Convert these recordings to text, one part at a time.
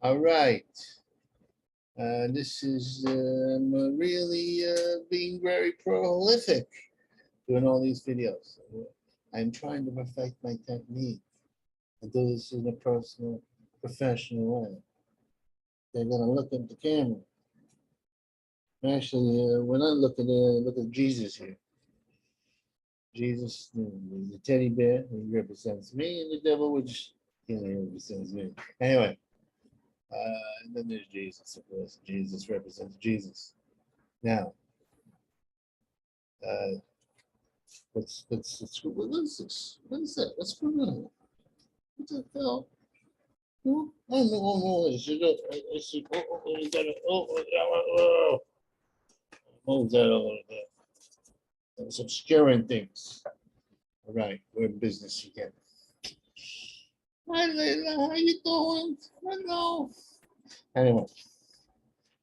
All right. This is really being very prolific doing all these videos. I'm trying to perfect my technique and do this in a personal, professional way. They're going to look at the camera. Actually, when I look at Jesus here. Jesus, the teddy bear, he represents me, and the devil, which represents me. Anyway, and then there's Jesus, of course. Jesus represents Jesus. Now, what is this? What is that? What's going on? What the hell? Oh, no, I should, you gotta, move that a little bit. It's obscuring things. All right, we're in business again. Hi, Layla, how you doing? Hello. Anyway,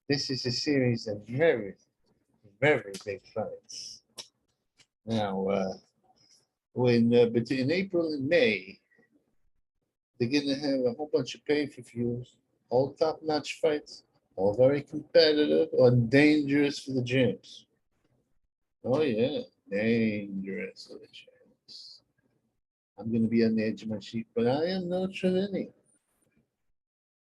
this is a series of very, very big fights. Now, between April and May, they're going to have a whole bunch of pay-per-views, all top-notch fights, all very competitive or dangerous for the gyms. Oh, yeah, dangerous for the gyms. I'm going to be on the edge of my seat, but I am no Trinity.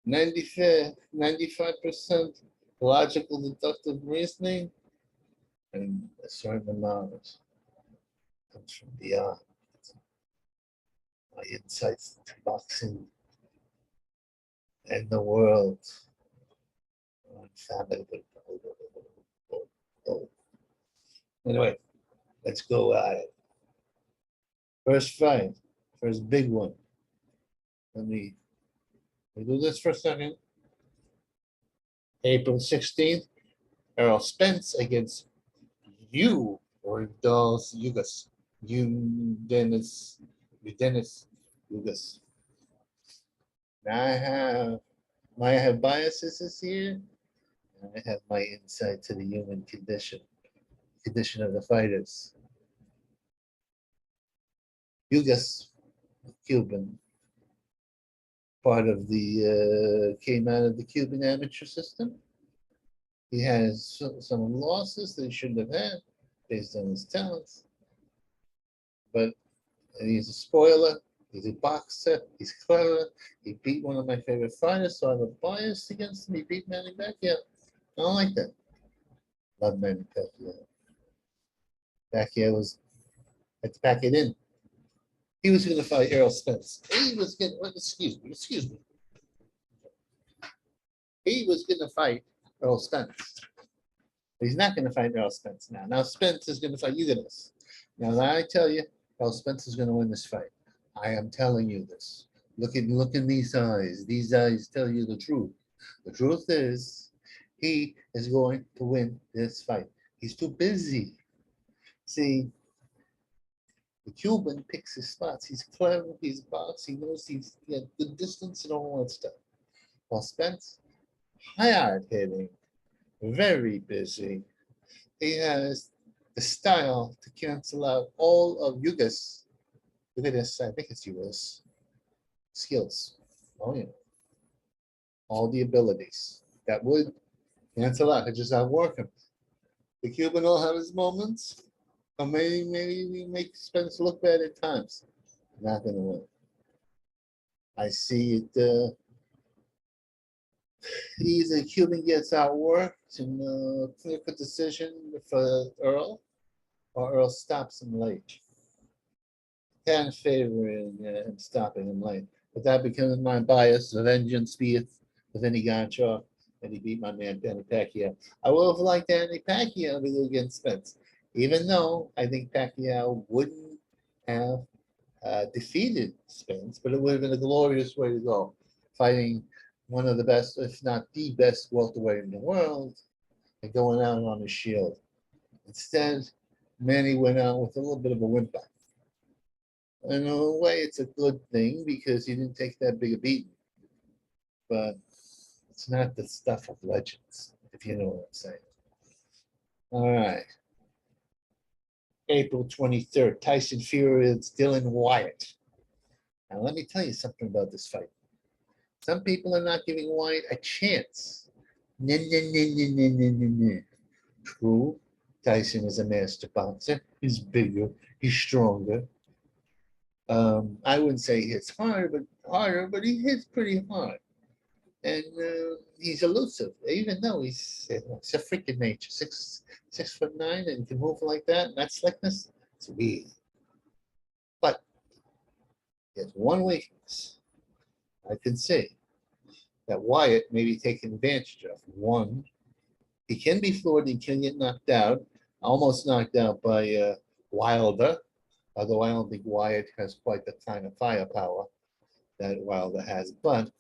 95% logical deductive reasoning, and a certain amount comes from beyond. My insights into boxing and the world. Anyway, let's go at it. First fight, first big one. Let me do this for a second. April 16th, Errol Spence against you or Dolls Yugas. Dennis Yugas. Now I have biases here, and I have my insight to the human condition of the fighters. Yugas, Cuban, part of the came out of the Cuban amateur system. He has some losses that he shouldn't have had based on his talents, but he's a spoiler. He's a boxer. He's clever. He beat one of my favorite fighters, so I have a bias against him. He beat Manny Pacquiao. I don't like that. Love Manny Pacquiao. Pacquiao was had to pack it in. He was going to fight Errol Spence. He was going to, excuse me. He was going to fight Errol Spence. But he's not going to fight Errol Spence now. Now Spence is going to fight Yugas. Now I tell you, Errol Spence is going to win this fight. I am telling you this. Look in these eyes. These eyes tell you the truth. The truth is, he is going to win this fight. He's too busy. See, the Cuban picks his spots. He's clever. He's boxed. He knows he's got good distance and all that stuff. While Spence, hard hitting, very busy. He has the style to cancel out all of Yugas. Look at this. I think it's Yugas. Skills. Oh yeah. All the abilities that would cancel out. I just outwork him. The Cuban will have his moments. Or maybe we make Spence look bad at times. Not gonna win. I see it. Either Cuban gets outworked in a clear-cut decision for Earl, or Earl stops him late. Can't favor him stopping him late. But that becomes my bias. The vengeance speeth with any Gonchar, and he beat my man Danny Pacquiao. I would have liked Danny Pacquiao to go against Spence, even though I think Pacquiao wouldn't have defeated Spence, but it would have been a glorious way to go, fighting one of the best, if not the best, welterweight in the world, and going out on his shield. Instead, Manny went out with a little bit of a whimper. In a way, it's a good thing because he didn't take that big a beating. But it's not the stuff of legends, if you know what I'm saying. All right. April 23rd, Tyson Fury against Dylan Wyatt. Now, let me tell you something about this fight. Some people are not giving White a chance. Nah, nah, nah, nah, nah, nah, nah, nah. True, Tyson is a master boxer. He's bigger, he's stronger. I wouldn't say he hits harder, but he hits pretty hard. And he's elusive, even though he's a freaking nature. 6'9" and can move like that. And that slickness, it's weird. But there's one weakness I can see that Wyatt may be taking advantage of. One, he can be floored, he can get knocked out, almost knocked out by Wilder, although I don't think Wyatt has quite the kind of firepower that Wilder has. But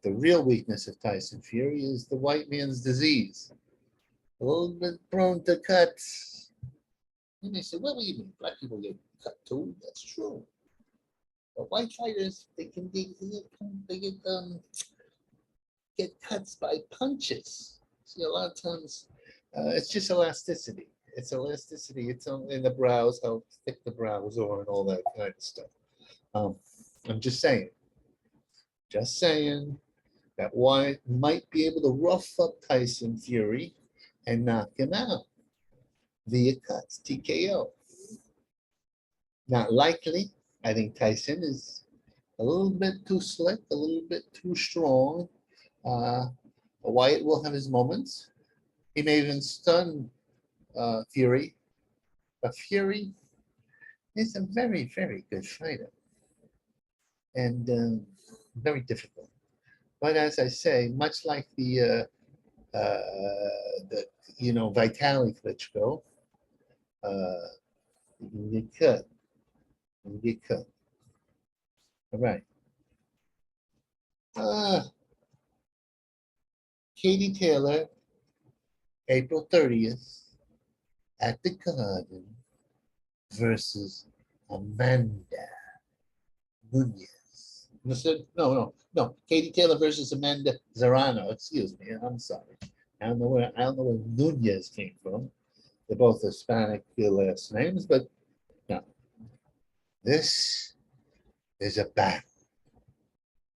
the real weakness of Tyson Fury is the white man's disease. A little bit prone to cuts. And they say, what do you mean? Black people get cut too? That's true. But white fighters, they get cuts by punches. See, a lot of times, it's just elasticity. It's elasticity. It's in the brows, how thick the brows are, and all that kind of stuff. I'm just saying that Wyatt might be able to rough up Tyson Fury and knock him out via cuts, TKO. Not likely. I think Tyson is a little bit too slick, a little bit too strong. Wyatt will have his moments. He may even stun Fury, but Fury is a very, very good fighter and very difficult. But as I say, much like the Vitaly Klitschko, you can get cut. You can get cut. All right. Katie Taylor, April 30th at the Garden versus Amanda Nunez. No. Katie Taylor versus Amanda Serrano. Excuse me. I'm sorry. I don't know where Nunez came from. They're both Hispanic last names, but no. This is a battle.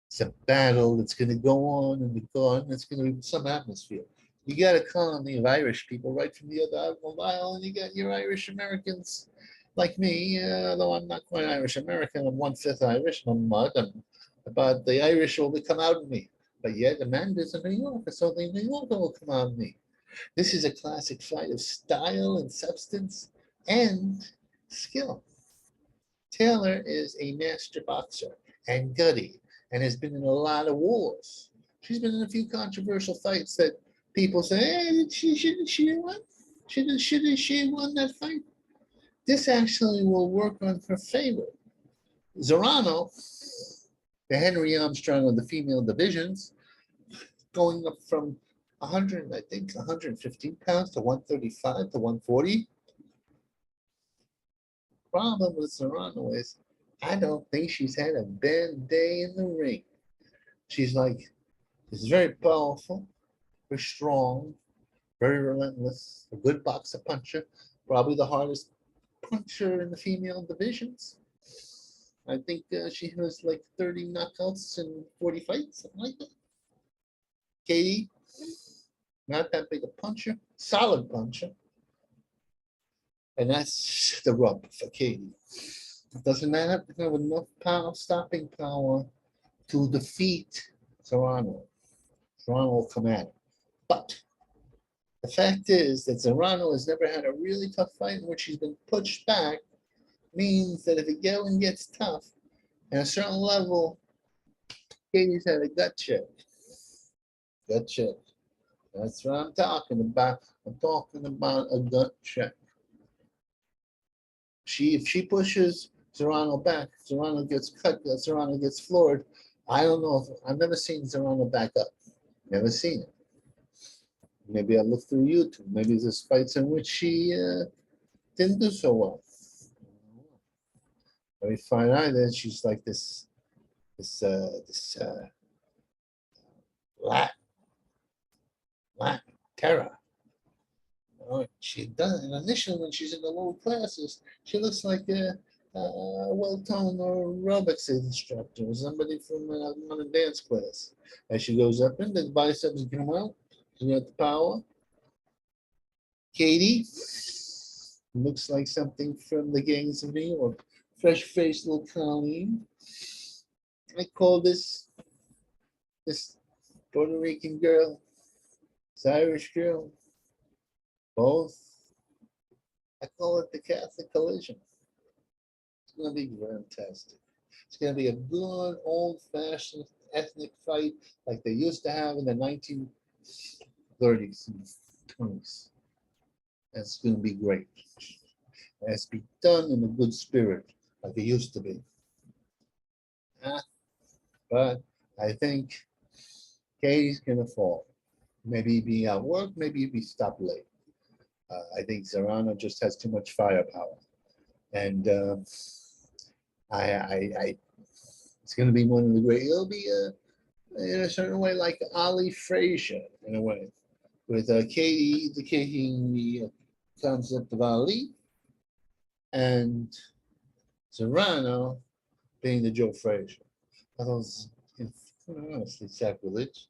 It's a battle that's going to go on and go on. It's going to be some atmosphere. You got a colony of Irish people right from the other mile, and you got your Irish Americans like me, though I'm not quite Irish American. I'm 1/5 Irish. I'm mud. But the Irish will come out of me. But yet, Amanda's a New Yorker, so the New Yorker will come out of me. This is a classic fight of style and substance and skill. Taylor is a master boxer and gutty and has been in a lot of wars. She's been in a few controversial fights that people say, hey, shouldn't she won? Shouldn't she won that fight? This actually will work on her favor. Serrano, the Henry Armstrong of the female divisions, going up from 115 pounds to 135 to 140. Problem with Serrano is I don't think she's had a bad day in the ring. She's very powerful, very strong, very relentless, a good boxer puncher, probably the hardest puncher in the female divisions. I think she has like 30 knockouts and 40 fights, something like that. Katie, not that big a puncher, solid puncher. And that's the rub for Katie. Doesn't have to have enough power, stopping power to defeat Serrano. Serrano will come at it. But the fact is that Serrano has never had a really tough fight in which she's been pushed back, means that if it gets tough, at a certain level, Katie's had a gut check. Gut check. That's what I'm talking about. I'm talking about a gut check. If she pushes Serrano back, Serrano gets cut, Serrano gets floored. I don't know I've never seen Serrano back up. Never seen it. Maybe I looked through YouTube. Maybe there's fights in which she didn't do so well. Very fine eye that she's like this Latin terror. She does, and initially when she's in the lower classes, she looks like well-known aerobics instructor, somebody from one of dance class. As she goes up in, the biceps come out. She got the power. Katie looks like something from the gangs of New York. Fresh-faced little Colleen. I call this Puerto Rican girl, this Irish girl, both. I call it the Catholic collision. It's going to be fantastic. It's going to be a good old-fashioned ethnic fight like they used to have in the 1930s and 20s. That's going to be great. It has to be done in a good spirit like it used to be. But I think Katie's going to fall. Maybe be at work, maybe be stopped late. I think Serrano just has too much firepower. And it's going to be one of the great. It'll be in a certain way like Ali Frazier in a way, with Katie taking the concept of Ali, and Serrano being the Joe Frazier. I thought it was honestly sacrilege.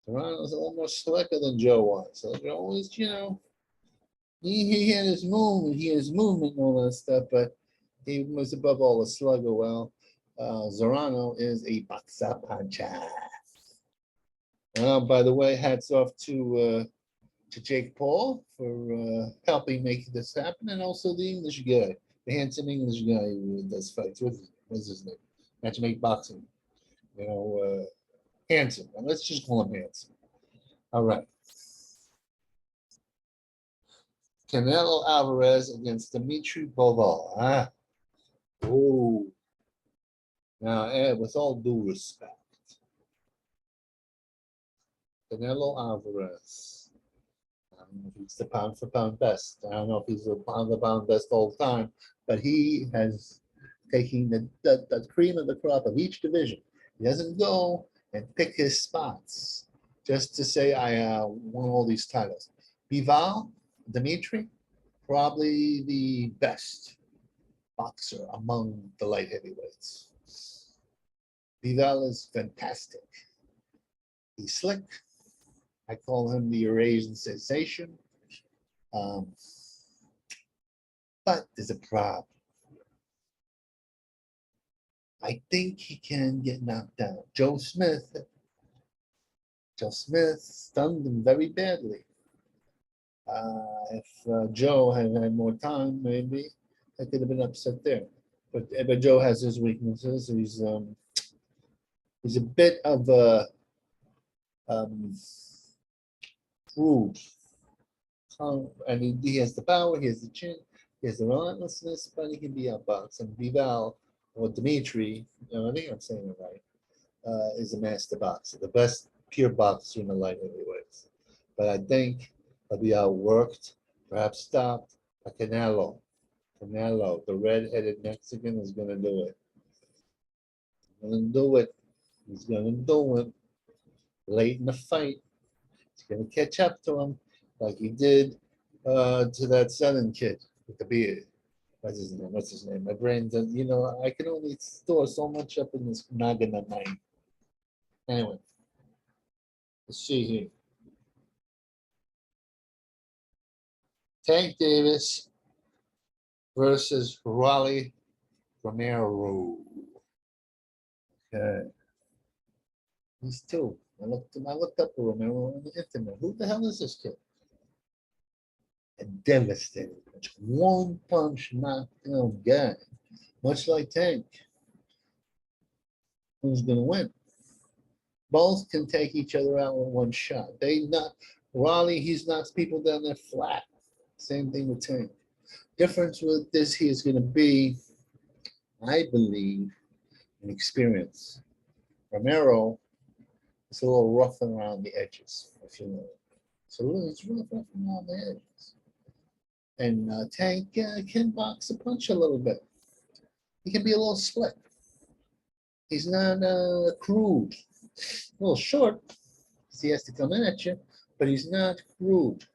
Serrano's almost slicker than Joe was. So Joe was, he had his movement and all that stuff, but he was above all a slugger. Well, Serrano is a boxer puncher. By the way, hats off to Jake Paul for helping make this happen, and also the English guy, the handsome English guy who does fights. What's his name? Matchmake boxing. Handsome. Let's just call him handsome. All right. Canelo Alvarez against Dimitri Bivol. Oh. Now, Ed, with all due respect, Canelo Alvarez. I don't know if he's the pound for pound best. I don't know if he's the pound for pound best all the time, but he has taken the cream of the crop of each division. He doesn't go and pick his spots just to say, I won all these titles. Bivol, Dimitri, probably the best boxer among the light heavyweights. Bivol is fantastic. He's slick. I call him the Eurasian sensation. But there's a problem. I think he can get knocked down. Joe Smith stunned him very badly. If Joe had had more time, maybe I could have been upset there. But Joe has his weaknesses. He's a bit of a crude, and he has the power, he has the chin, he has the relentlessness, but he can be outboxed. And Bivol or Dimitri, I think I'm saying it right, is a master boxer, the best pure boxer in the light heavyweights. But I think he'll be outworked, perhaps stopped by Canelo. Canelo, the red-headed Mexican, is going to do it. He's going to do it. He's going to do it. Late in the fight, he's going to catch up to him like he did to that Southern kid with the beard. What's his name? My brain does, I can only store so much up in this noggin of mine. Anyway, let's see here. Tank Davis versus Raleigh Romero. Okay. These two. I looked up Romero on the internet. Who the hell is this kid? A devastating, one punch knockdown guy, much like Tank. Who's gonna win? Both can take each other out with one shot. Raleigh, he knocks people down there flat. Same thing with Tank. Difference with this here is gonna be, I believe, an experience. Romero is a little rough around the edges, if you know. So it's rough around the edges. And Tank can box a punch a little bit. He can be a little slick. He's not crude. A little short, because he has to come in at you, but he's not crude.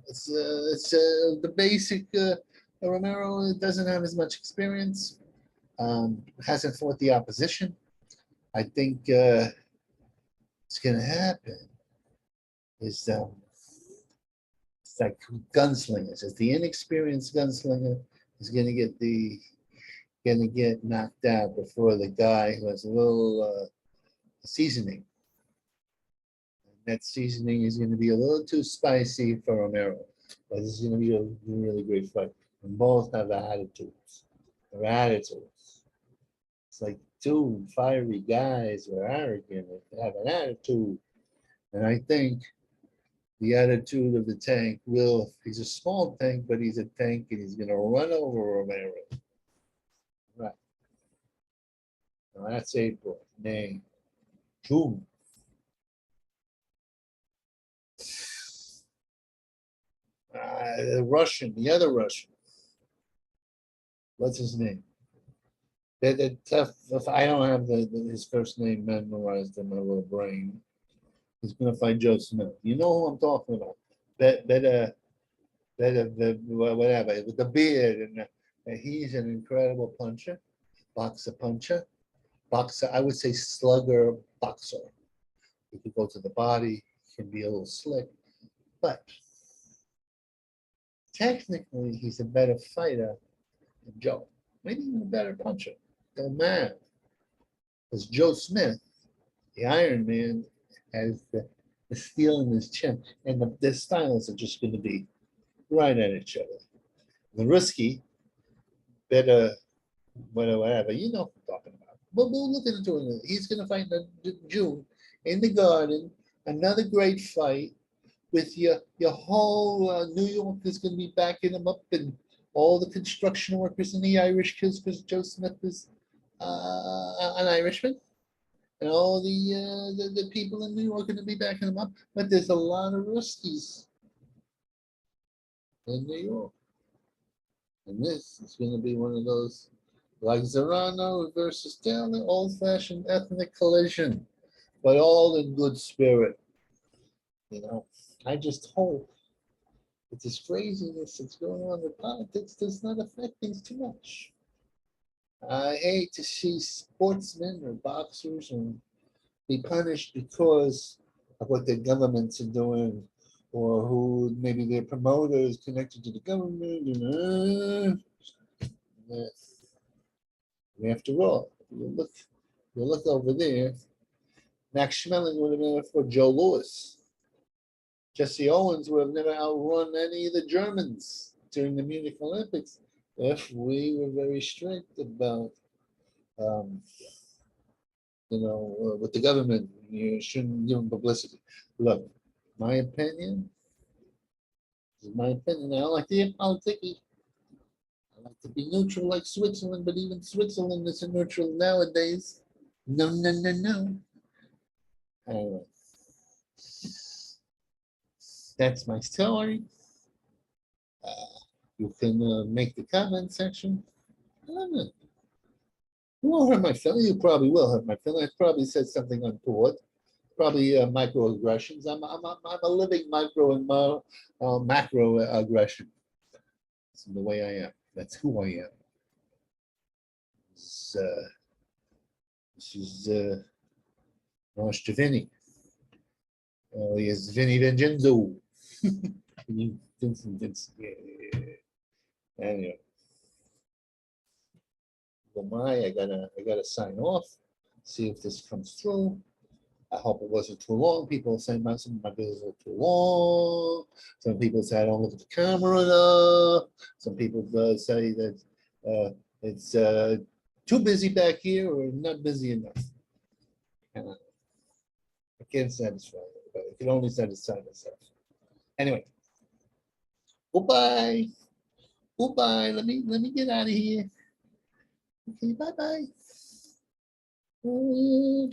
It's the basic Romero doesn't have as much experience, hasn't fought the opposition. I think what's going to happen is it's like gunslingers. As the inexperienced gunslinger is going to get knocked out before the guy who has a little seasoning. That seasoning is going to be a little too spicy for Romero, but this is going to be a really great fight. And both have attitudes. Their attitudes. It's like two fiery guys who are arrogant, they have an attitude. And I think the attitude of the tank he's a small tank, but he's a tank and he's going to run over Romero. Right. Now that's April, May, June. The other Russian. What's his name? Tough. I don't have his first name memorized in my little brain. He's gonna fight Joe Smith. You know who I'm talking about? Better, whatever, with the beard and he's an incredible puncher, boxer. I would say slugger boxer. He could go to the body, can be a little slick, but technically he's a better fighter than Joe. Maybe even a better puncher. Don't matter. Because Joe Smith, the Iron Man, has the steel in his chin, and their styles are just going to be right at each other. The risky, better, whatever, you know what I'm talking about. But we'll look into it. He's going to fight in June in the Garden. Another great fight with your whole New York is going to be backing him up, and all the construction workers and the Irish kids, because Joe Smith is an Irishman, and all the people in New York are going to be backing him up. But there's a lot of Ruskies in New York, and this is going to be one of those like Zarano versus Taylor, old-fashioned ethnic collision, but all in good spirit. You know, I just hope that this craziness that's going on with politics does not affect things too much. I hate to see sportsmen or boxers be punished because of what their governments are doing, or who maybe their promoters connected to the government. After all, you look over there. Max Schmeling would have been for Joe Louis. Jesse Owens would have never outrun any of the Germans during the Munich Olympics if we were very strict about, with the government. You shouldn't give them publicity. Look, my opinion is my opinion. I don't like to get politicky. I like to be neutral like Switzerland, but even Switzerland isn't neutral nowadays. No. Anyway, that's my story. You can make the comment section. I don't know. You won't hurt my feelings. You probably will hurt my feelings. I probably said something untoward. Probably microaggressions. I'm a living micro and macro aggression. That's the way I am. That's who I am. This is Vinny. He is Vinny Vincenzo. Vincent. Yeah. Anyway. I gotta sign off, see if this comes through. I hope it wasn't too long. People say some of my videos are too long. Some people say I don't look at the camera enough. Some people say that it's too busy back here or not busy enough. And I can't satisfy everybody. I can only satisfy myself. Anyway, goodbye. Let me get out of here. Okay, bye.